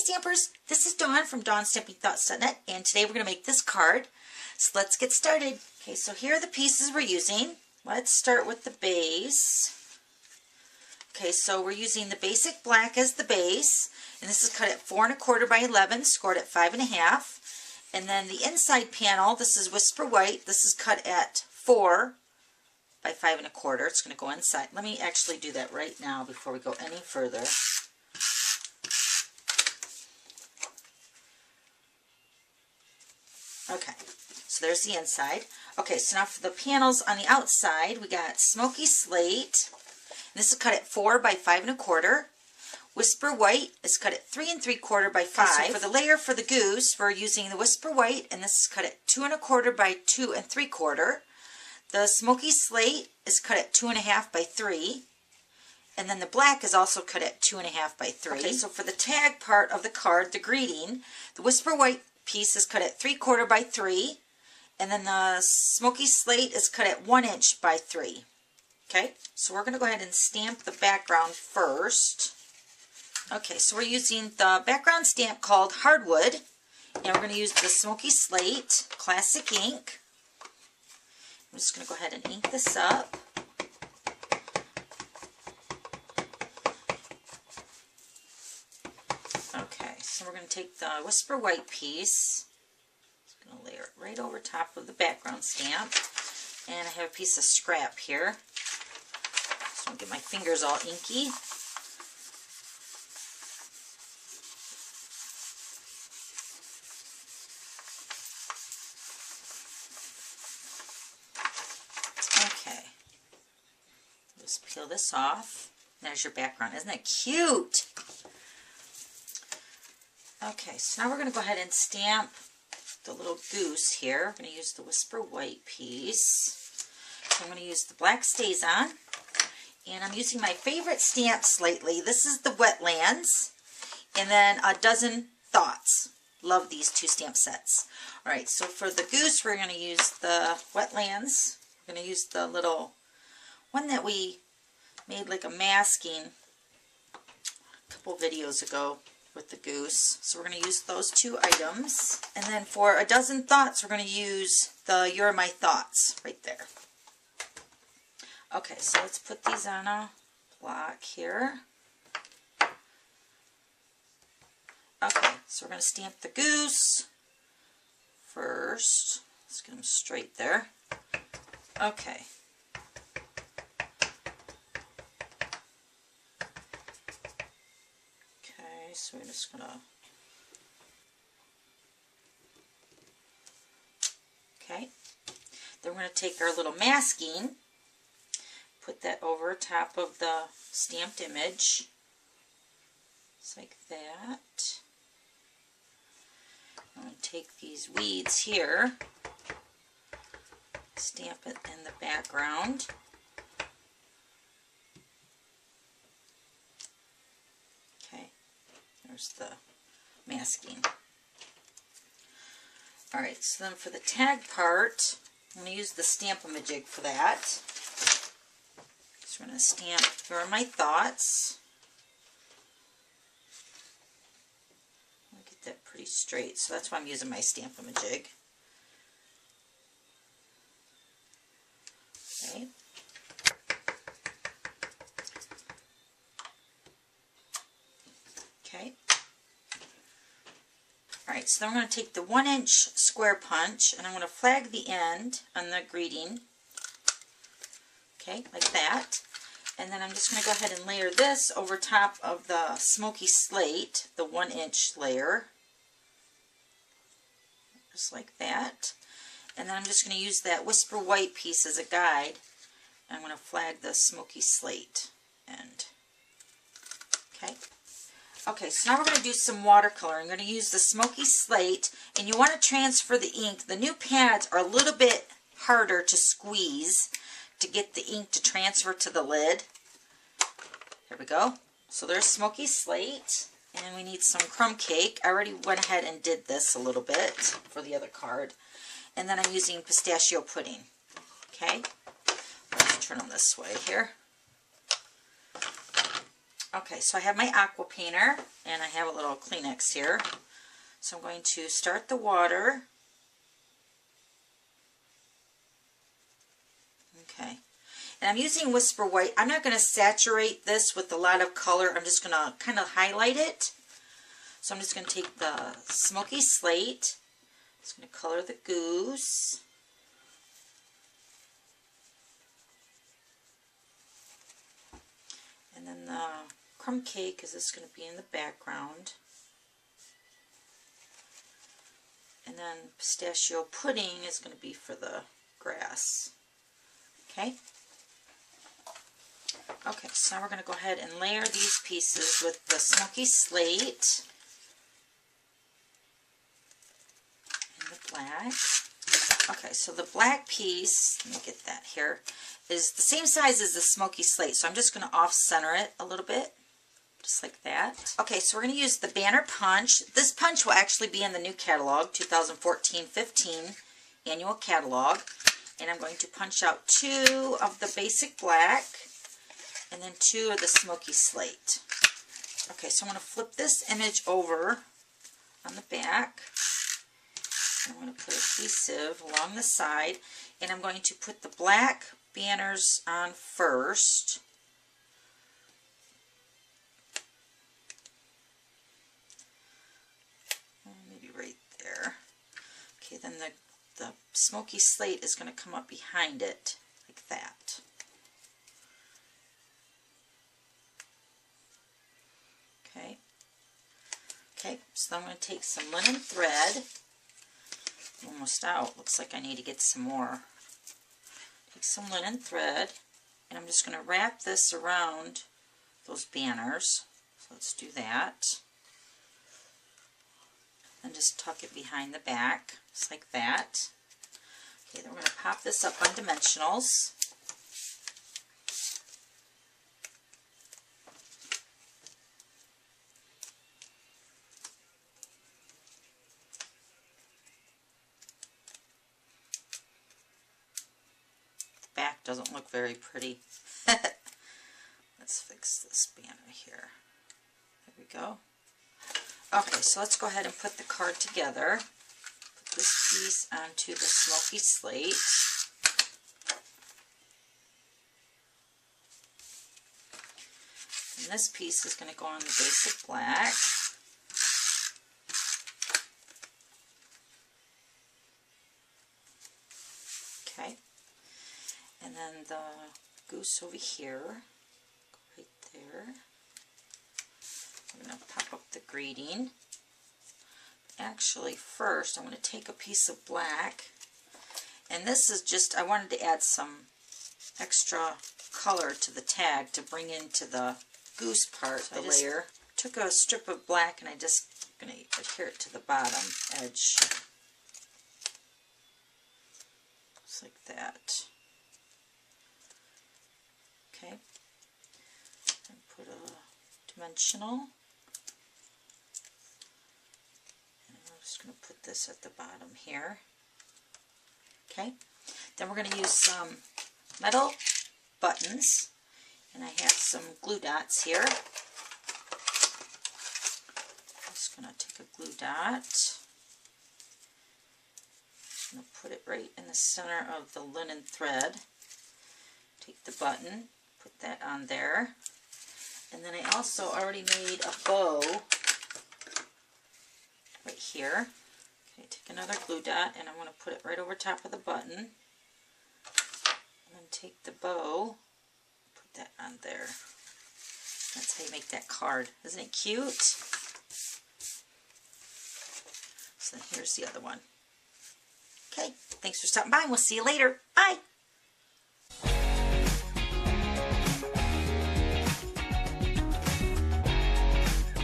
Stampers, this is Dawn from DawnStampingThoughts.net, and today we're going to make this card. So let's get started. Okay, so here are the pieces we're using. Let's start with the base. Okay, so we're using the basic black as the base, and this is cut at 4 1/4 by 11, scored at 5 1/2. And then the inside panel, this is Whisper White. This is cut at 4 by 5 1/4. It's going to go inside. Let me actually do that right now before we go any further. Okay, so there's the inside. Okay, so now for the panels on the outside, we got Smoky Slate. And this is cut at 4 by 5 1/4. Whisper White is cut at 3 3/4 by 5. So for the layer for the goose, we're using the Whisper White, and this is cut at 2 1/4 by 2 3/4. The Smoky Slate is cut at 2 1/2 by 3. And then the black is also cut at 2 1/2 by 3. Okay, so for the tag part of the card, the greeting, the Whisper White piece is cut at 3/4 by 3, and then the Smoky Slate is cut at 1 inch by 3. Okay, so we're going to go ahead and stamp the background first. Okay, so we're using the background stamp called Hardwood, and we're going to use the Smoky Slate Classic ink. I'm just going to go ahead and ink this up. Okay, so we're going to take the Whisper White piece. Just going to layer it right over top of the background stamp. And I have a piece of scrap here. So I'll get my fingers all inky. Okay. Just peel this off. There's your background. Isn't that cute? Okay, so now we're going to go ahead and stamp the little goose here. We're going to use the Whisper White piece. So I'm going to use the black StazOn. And I'm using my favorite stamps lately. This is the Wetlands. And then A Dozen Thoughts. Love these two stamp sets. Alright, so for the goose, we're going to use the Wetlands. We're going to use the little one that we made like a masking a couple videos ago with the goose. So we're going to use those two items. And then for A Dozen Thoughts, we're going to use the You're My Thoughts right there. Okay, so let's put these on a block here. Okay, so we're going to stamp the goose first. Let's get them straight there. Okay. So we're just going to, okay, then we're going to take our little masking, put that over top of the stamped image, just like that. I'm going to take these weeds here, stamp it in the background. There's the masking. Alright, so then for the tag part, I'm going to use the Stamp-A-Majig for that. So we're going to stamp Here Are My Thoughts. I'll get that pretty straight, so that's why I'm using my Stamp-A-Majig. Okay. Okay. Alright, so then I'm going to take the 1 inch square punch and I'm going to flag the end on the greeting. Okay, like that. And then I'm just going to go ahead and layer this over top of the Smoky Slate, the 1 inch layer. Just like that. And then I'm just going to use that Whisper White piece as a guide. I'm going to flag the Smoky Slate end. Okay. Okay, so now we're going to do some watercolor. I'm going to use the Smoky Slate, and you want to transfer the ink. The new pads are a little bit harder to squeeze to get the ink to transfer to the lid. There we go. So there's Smoky Slate, and we need some crumb cake. I already went ahead and did this a little bit for the other card. And then I'm using pistachio pudding. Okay, let's turn them this way here. Okay, so I have my aqua painter, and I have a little Kleenex here. So I'm going to start the water. Okay, and I'm using Whisper White. I'm not going to saturate this with a lot of color. I'm just going to kind of highlight it. So I'm just going to take the Smoky Slate. Just going to color the goose. And then the crumb cake is just going to be in the background. And then pistachio pudding is going to be for the grass. Okay? Okay, so now we're going to go ahead and layer these pieces with the Smoky Slate and the black. Okay, so the black piece, let me get that here, is the same size as the Smoky Slate. So I'm just going to off-center it a little bit, just like that. Okay, so we're going to use the banner punch. This punch will actually be in the new catalog, 2014-15 annual catalog. And I'm going to punch out 2 of the basic black and then 2 of the Smoky Slate. Okay, so I'm going to flip this image over on the back. I'm going to put adhesive along the side, and I'm going to put the black banners on first. Maybe right there. Okay, then the Smoky Slate is going to come up behind it, like that. Okay. Okay, so I'm going to take some linen thread. Almost out. Looks like I need to get some more. Take some linen thread, and I'm just going to wrap this around those banners. So let's do that. And just tuck it behind the back, just like that. Okay, then we're going to pop this up on dimensionals. Back doesn't look very pretty. Let's fix this banner here. There we go. Okay, so let's go ahead and put the card together. Put this piece onto the Smoky Slate. And this piece is going to go on the basic black. Okay. And then the goose over here, right there. I'm going to pop up the greeting. Actually, first I'm going to take a piece of black, and this is just, I wanted to add some extra color to the tag to bring into the goose part of the layer. Took a strip of black and I just going to adhere it to the bottom edge. Just like that. Okay, and put a dimensional, and I'm just going to put this at the bottom here. Okay, then we're going to use some metal buttons, and I have some glue dots here. I'm just going to take a glue dot, just going to put it right in the center of the linen thread. Take the button, put that on there, and then I also already made a bow right here. Okay, take another glue dot, and I'm going to put it right over top of the button, and then take the bow, put that on there. That's how you make that card. Isn't it cute? So then here's the other one. Okay, thanks for stopping by, and we'll see you later. Bye!